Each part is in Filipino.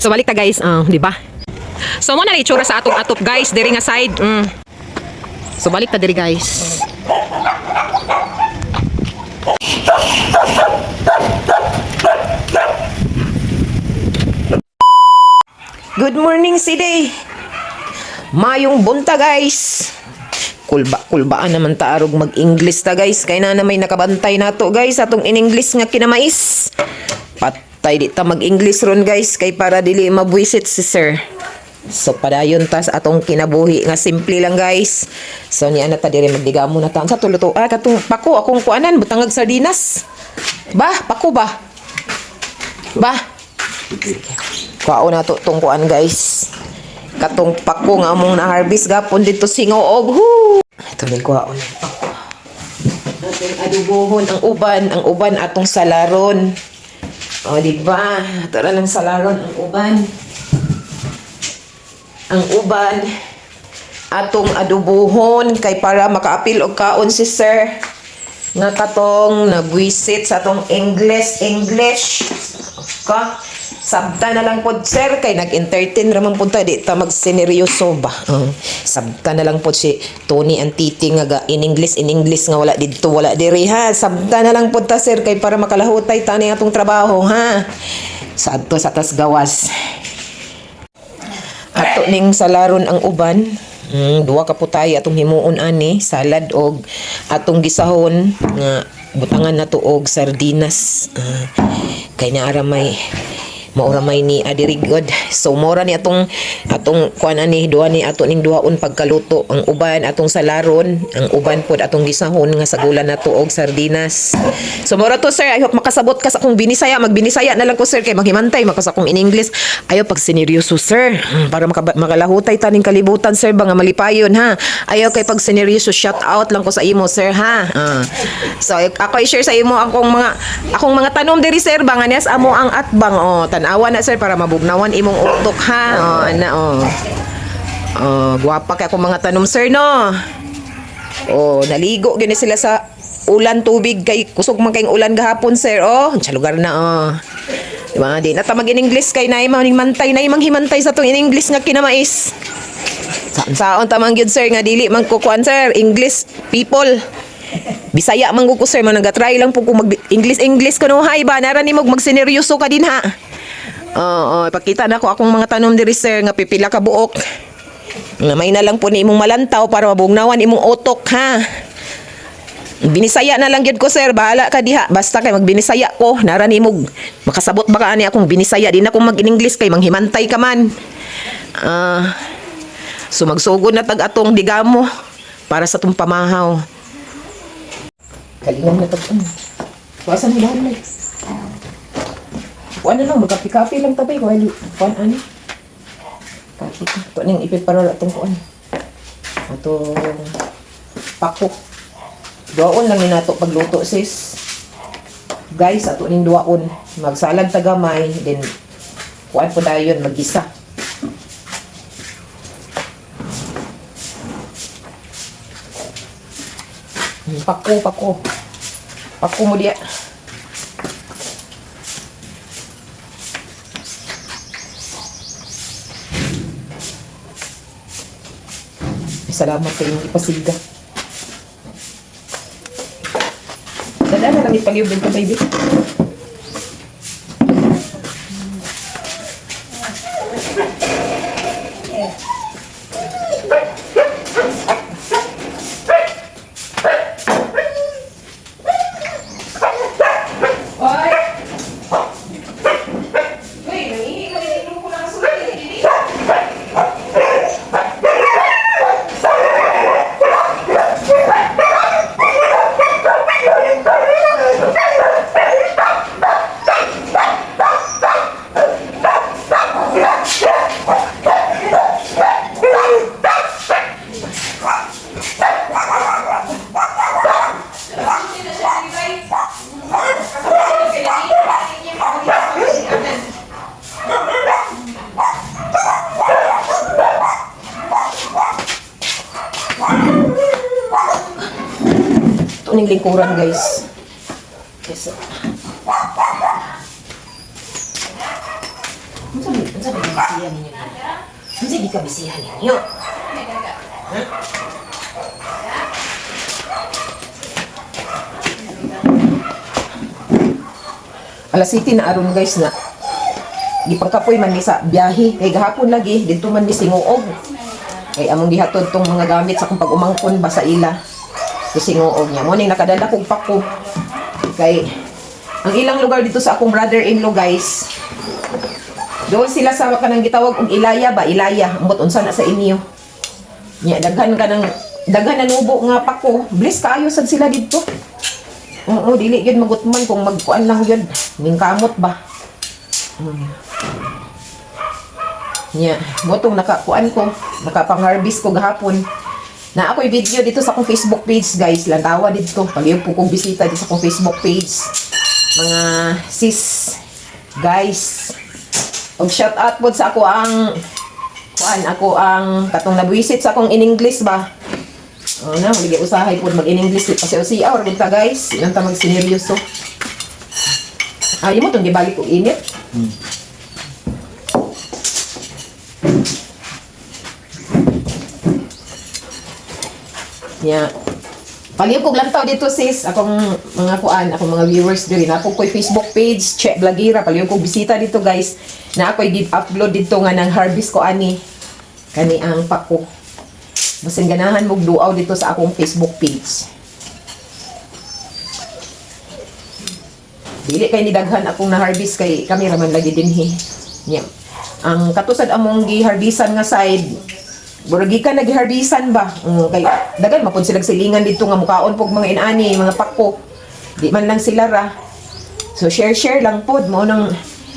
So balik ta guys, di ba? So mo na itsura sa atong atop guys, diri nga side. So balik ta diri guys. Good morning Siday. Mayong bunta guys. Kulbaan naman ta arog mag-English ta guys. Kay na may nakabantay nato guys atong in-English nga kinamais. Patay di ta mag-English ron guys kay para dili mabwisit si sir. So padayon ta sa atong kinabuhi nga simple lang guys. So niya na ta diri magdigamo na ta sa tuluto. Katong pako akong kuanan butangag sardinas. Pako ba? Kuao na to tong kuan guys. Katong pako nga among na-harvest gapon dito singoog. Ito may kuhaon ng pako. Atong adubohon ang uban atong salaron. O diba? Tara ng salaron ang uban. Ang uban atong adubohon kay para makaapil og kaon si sir. Nga katong nagwisit sa atong English. Sabta na lang po sir kay nag-entertain raman po ta di ta magseneryoso ba. Sabta na lang po si Tony ang titi nga in English nga wala dito wala diri ha. Sabta na lang po ta sir kay para makalahutay ta ni atong trabaho ha. Sa ato sa tas gawas. Ato ning salaron ang uban. Duwa ka po tayo atong himuon ani salad og atong gisahon nga butangan na to og sardinas. Kay naara may maura may ni adirigod. So mora ni atong kuan ani duha ni ato ning duhaon pagkaluto ang uban atong salaron ang uban pod atong gisahon nga sagulan nato og sardinas. So mora to sir, I hope makasabot ka sa akong binisaya. Magbinisaya na lang ko sir kay maghimantay makas akong in English. Ayo pag sineryoso sir para makalahutay taning kalibutan sir ba nga malipayon ha. Ayo kay pag sineryoso shout out lang ko sa imo sir ha. So ako i-share sa imo akong mga tanom diri sir ba nga nias amo ang atbang tanawa na sir para mabugnawan imong utok ha. Guwapa kay akong mga tanom sir no. Naligo gini sila sa ulan tubig kay kusog man kayong ulan gahapon sir. Sa lugar na diba? Di na ta mag-in-English kay naay mantay naay manghimantay sa tong in-English nga kinamais. Saon ta man gyud sir nga dili man ko kuan sir English people. Bisaya man ko sir man nagatry lang po ko mag-English kuno hay ba nara ni magsineryoso ka din ha. Ipakita na ko akong mga tanom diri sir nga pipila ka buok. May na lang po ni imong malantaw para mabugnawan imong utok ha. Binisaya na lang gyud ko sir, bahala ka diha. Basta kay magbinisaya ko, nara nimog makasabot ba ka ani akong binisaya di na ko mag-English kay manghimantay ka man. So magsugod na tag atong digamo para sa tong pamahaw. Kalingan na tag Kuasan ni dahon ano lang, magkapi-kapi lang tabi ko. Kuan ani? Kapi ko. Ito nang ipiparo na itong kuan. Itong pako. Duwaon lang yun nato pagluto sis. Guys, ato ning duwaon. Magsalad tagamay. Then, kuan po tayo yun, mag-isa. Pako. Pako mo diya. Salamat sa inyong ipasiga. Dada na lang ipag-ibig ka, baby. Ito ning lingkuran guys. Yes. Ano sa bisihan ninyo? Ano sa di ka bisihan ninyo? Ha? Alas 7 na aron guys na. Gipangkapoy man ni sa biyahe. Kay gahapon lagi, dito man ni singuog. Kay among gihatod tong mga gamit sa kung pag-umangkon ba sa ila. So singuog niya. Mo ning nakadala kog pako. Kay ang ilang lugar dito sa akong brother-in-law guys. Doon sila sa kanang gitawag og Ilaya ba? Ilaya. Ambot unsa na sa inyo. Nya daghan na nubo nga pako. Bless kaayo sad sila dito. Oo, dili gyud magutman kung magkuan lang gyud. Mingkamot ba? Nya, motong nakakuan ko, nakapang-harvest ko gahapon. Na ako'y video dito sa akong Facebook page, guys. Lantawa dito. Pag-iyo po kong bisita dito sa akong Facebook page. Mga sis, guys. Og shout out po sa ako ang katong nabuisit sa akong in English ba. Oh na, muli usahay po mag-in-English kasi usiya or ta guys, ilang ta mag-sineryoso. Ay mo tong gibalik og init. Yeah. Palihog kog lantaw dito sis, akong akong mga viewers diri na ako koy Facebook page, check Blagira, palihog kog bisita dito guys. Na ako'y upload dito nga nang harvest ko ani kani ang pako. Basin ganahan mong duaw dito sa akong Facebook page. Dili kay nidaghan akong na-harvest kay kami raman lagi dinhi. Yeah. Ang katusad among gi-harvestan nga side, buragi ka nag-harvestan ba? Kay dagan mapun silang silingan dito nga mukaon pog mga inani, mga pako. Di man lang sila ra. So share lang pod mo nang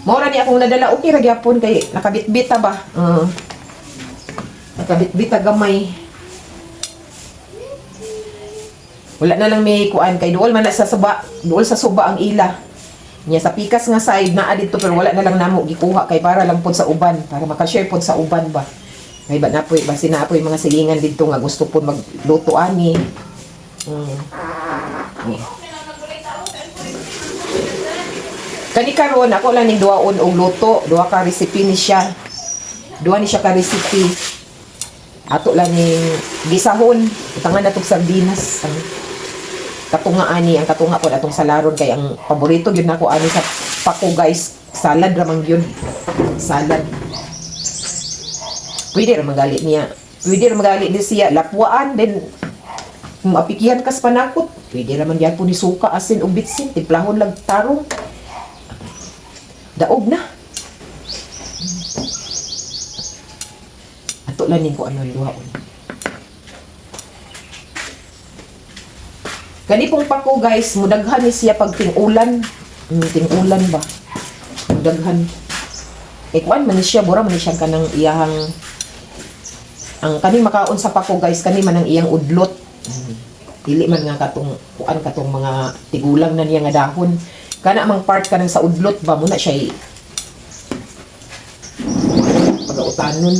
mora ni akong nadala okay ra gyapon kay nakabitbit ba? Nakabitbit gamay. Wala na lang may kuan kay duol man na sa suba, duol sa suba ang ila. Nya sa pikas nga side naa dito pero wala na lang namo gikuha kay para lang pod sa uban, para maka-share pod sa uban ba. Kay ba napoy basin na apoy mga silingan dito nga gusto pod magluto ani. Kani karon ako lang ning duaon og luto, duha ka recipe ni siya. Duha ni siya ka recipe. Ato lang ning gisahon, utangan natong sardinas. Katunga ani, ang katunga po atong salaron kay ang paborito gyud nako ani sa pako guys, salad ra man gyud. Salad. Pwede ra magali niya. Pwede ra magali ni siya lapwaan then mapikihan kas panakot. Pwede ra man gyud po ni suka, asin ug bitsin, timplahon lang tarong. Daog na. Ato lang ning ko ano duhaon. Kani pong pako guys, mudaghan ni siya pag ting-ulan. Ting-ulan ba? Mudaghan. Kuan man ni siya, bura man ni siya kanang iyang ang kaning makaon sa pako guys, kani man ang iyang udlot. Dili man nga katong mga tigulang na niya nga dahon. Kana mang part kanang sa udlot ba muna siya pag-utanon.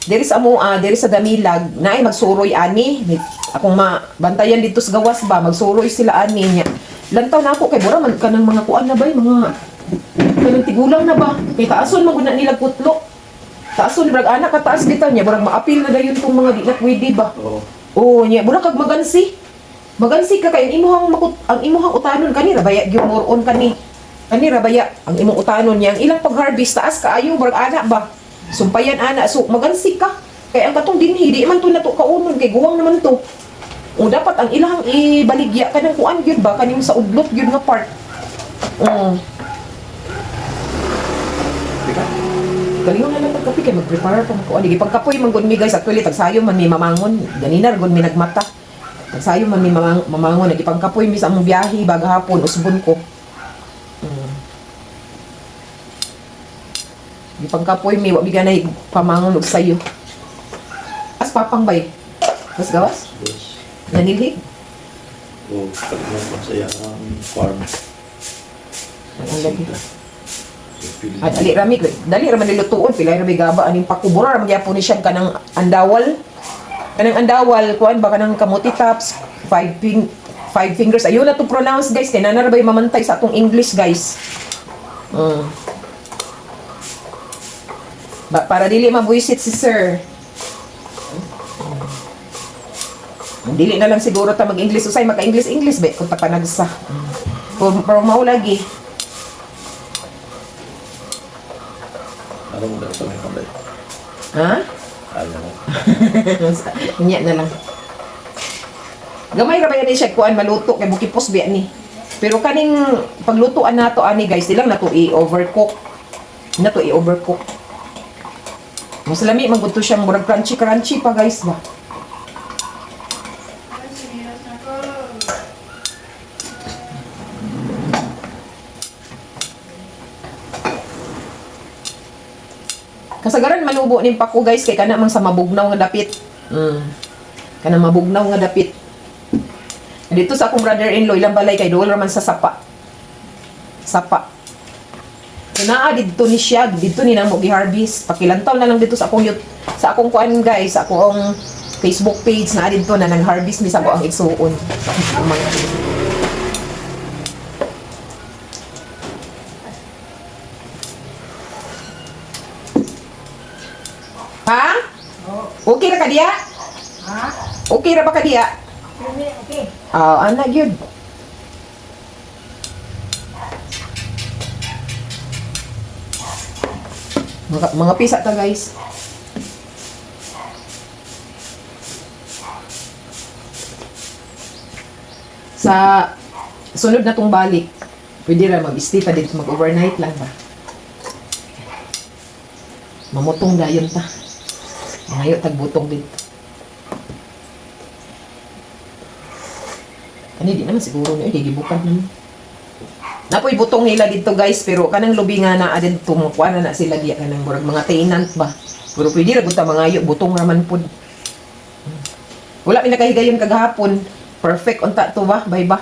Diri sa damilag naay magsuroy ani. Akong mabantayan dito sa gawas ba, magsuroy sila ani niya. Lantaw na ako kay bura man kanang mga kuan na ba, mga kanang tigulang na ba. Kay taason maguna nila putlo. Taason brag anak ka taas kita niya, burag maapil na dayon tong mga di na pwede ba. Oo niya, bura kag magansi. Magansi ka kay ang imuhang utanon kanira baya gyumuron kani. Kanira baya ang imong utanon niya, ang ilang pag-harvest taas kaayo burag anak ba. Sumpayan ana, so magansi ka. Kay ang katong dinhi di man to nato kaunon kay guwang naman to. O dapat ang ilahang ibaligya kanang kuan gyud ba kaning sa udlot gyud nga part. Galingon na lang pagkapi kay mag-prepare pa ko ani pagkapoy man gud mi guys actually tagsayo man mi mamangon ganina gud mi nagmata. Tagsayo man mi mamangon nagipangkapoy mi sa among biyahe baga hapon usbon ko. Gipangkapoy mi wa mi ganay pamangon og sayo. As papang bay. Mas gawas? Yes. Nanilhig? O, pagkakas pa saya ang farm. Ang lagi. At dali raman nilutuon, pilay rami gaba, aning pakubura, raman gyapon ni siya kanang andawal. Kanang andawal, kuan ba kanang kamuti tops, five fingers. Ayun na to pronounce guys, kaya nanarabay mamantay sa atong English guys. Para dili mabuisit si sir. Dili na lang siguro ta mag-English. Usay maka-English be kung tapanagsa. Pero mao lagi. Ano mo dito sa may kamay? Ha? Ano mo? Nya na lang. Gamay ra ba yan siya kuan maluto kay bukipos biya ni. Pero kaning paglutuan nato ani guys, dilang nato i-overcook. Nato i-overcook. Mas lami magbuto siyang murag crunchy pa guys ba. Kasagaran manubo ning pako guys kay kana man sa mabugnaw nga dapit. Kana mabugnaw nga dapit. Dito sa akong brother-in-law ilang balay kay duol man sa sapa. Sapa. Naa dito ni siya, dito ni namo gi-harvest. Pakilantaw na lang dito sa akong kuan guys, sa akong Facebook page na dito na nag-harvest mi sa ako ang igsuon. Ha? Okay ra ka diya? Ha? Okay ra ba ka diya? Okay. Ana gyud. Mga pisa ta guys. Sa sunod na tong balik, pwede ra mag-stay pa dito, mag-overnight lang ba? Mamutong dayon ta. Ngayo tagbutong dito. Ani di naman siguro niyo gigibukad naman. Napoy butong nila dito guys, pero kanang lubi nga na adin tumukuan na sila diya kanang murag mga tenant ba. Pero pwede ra buta mga ayo butong raman pud. Wala mi nakahigayon kagahapon. Perfect unta to ba, bay ba?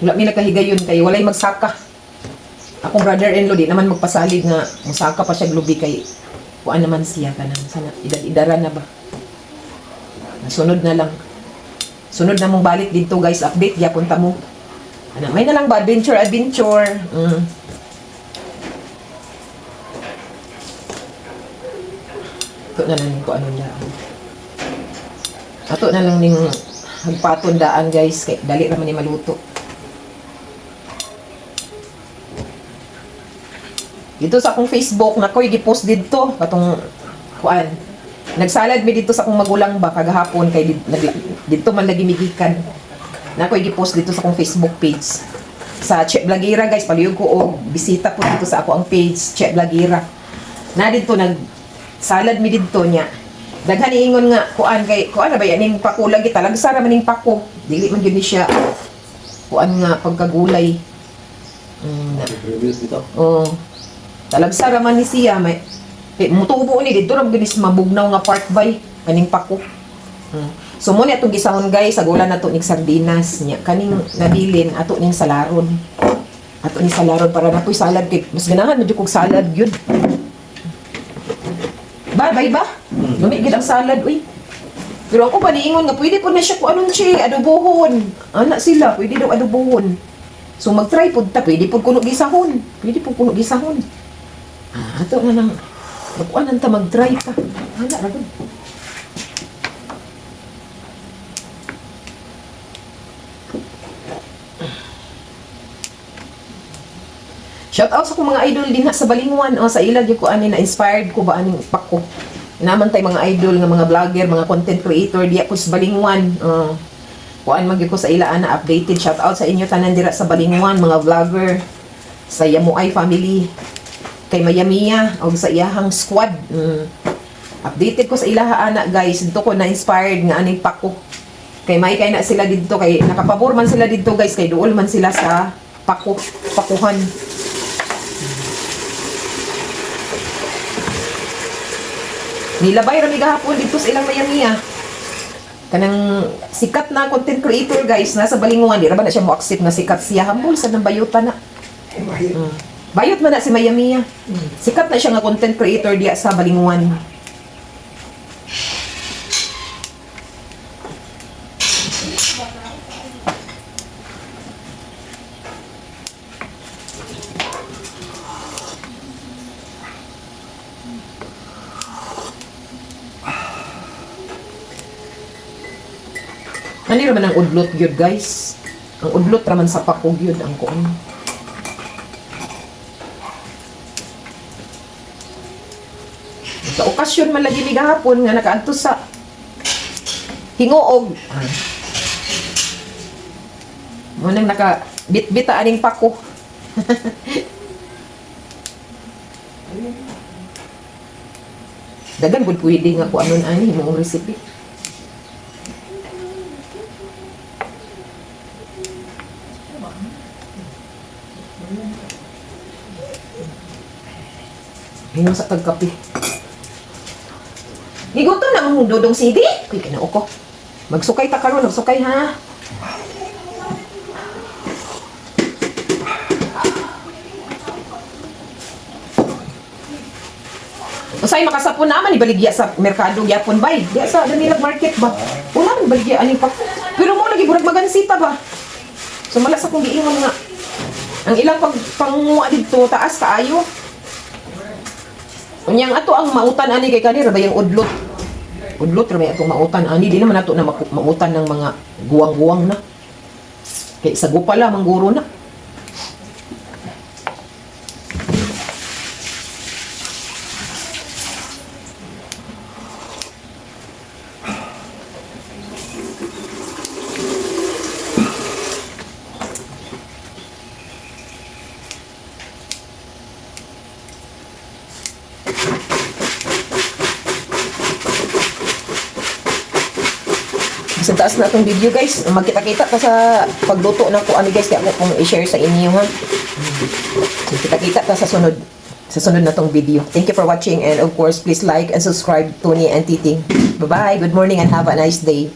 Wala mi nakahigayon kay walay magsaka. Akong brother-in-law di naman magpasalig nga musaka pa siya lubi kay kuan naman siya kanang sana idara na ba. Sunod na lang. Sunod na mong balik dito guys, update gyapon ta mo. Ana, may na lang ba adventure. Ito na lang ko ano daan. Ato na lang ning hagpaton daan guys, kay dali ra man ni maluto. Dito sa akong Facebook nakoy gi-post dito katong kuan. Nagsalad mi dito sa akong magulang ba kagahapon kay dito man lagi migikan. Nakoy gi-post dito sa akong Facebook page. Sa Che Blagira guys, palihog ko og bisita po dito sa ako ang page Che Blagira. Na dito nagsalad mi dito nya. Daghan iingon nga kuan kay kuan na ba yan ning pako lagi talagsa ra man ning pako. Dili man gyud ni siya kuan nga pagkagulay. Reviews dito. Oh. Talagsa ra man ni siya may mutubo ni dito ra ginis mabugnaw nga part bay kaning pako. So mo ni atong gisahon guys, agulan nato ning sardinas nya kaning nabilin ato ning salaron. Ato ning salaron para napoy salad kay mas ganahan medyo kog salad gyud. Bay ba? Lumi gid ang salad uy. Pero ako ba niingon nga pwede po na siya ko anong adobohon. Ana sila pwede daw adobohon. So mag-try pud ta, pwede pud kuno gisahon. Pwede pud kuno gisahon. Ato na lang. Magkuanan ta mag-try ta. Ana ra gud. Shout out sa kong mga idol din sa Balingwan o sa ilag yung ko ani na inspired ko ba aning pako. Naman tay mga idol nga mga vlogger, mga content creator diya ko sa Balingwan. Kuan man gyud ko sa ila ana updated. Shout out sa inyo tanan dira sa Balingwan mga vlogger sa Yamuay family kay Mayamiya o sa iyahang squad. Updated ko sa ilaha ana guys. Dito ko na inspired nga aning pako. Kay may kay na sila dito kay nakapabor man sila dito guys kay duol man sila sa pakuhan. Nilabay rami gahapon dito sa ilang Mayamiya. Kanang sikat na content creator guys nasa Balingwan, di ra ba na siya mo accept na sikat siya hambol sa nang bayutan na. Bayot man na si Mayamiya. Sikat na siya nga content creator diya sa Balingwan. Ano naman ang udlot yun, guys? Ang udlot raman sa pakog yun, ang kuan. Sa okasyon man lagi ni gahapon nga nakaadto sa hingoog. Mo nang naka bit-bita aning pako. Dagan pud pwede nga ko anon ani imong recipe. Hingo sa tagkape. Gigutom na mong dodong CD? Kuy kinao ko. Magsukay ta karon, magsukay ha. Usay makasapon naman ibaligya sa merkado gyapon bay. Diya sa Danilag Market ba? Wala man baligya ani pa. Pero mo lagi burag magansita ba? So malas akong giingon nga. Ang ilang panguha dito taas kaayo. Unyang ato ang mautan ani kay kanira ba yung udlot. Udlot ra may atong mautan ani di naman ato na mautan ng mga guwang-guwang na. Kay sa gupala mangguro na. Sa taas na itong video guys, magkita-kita ta sa pagluto na ko ani guys, kaya ako kung i-share sa inyo ha. So, kita-kita ta sa sunod na tong video. Thank you for watching and of course please like and subscribe Tony and Titing. Bye bye, good morning and have a nice day.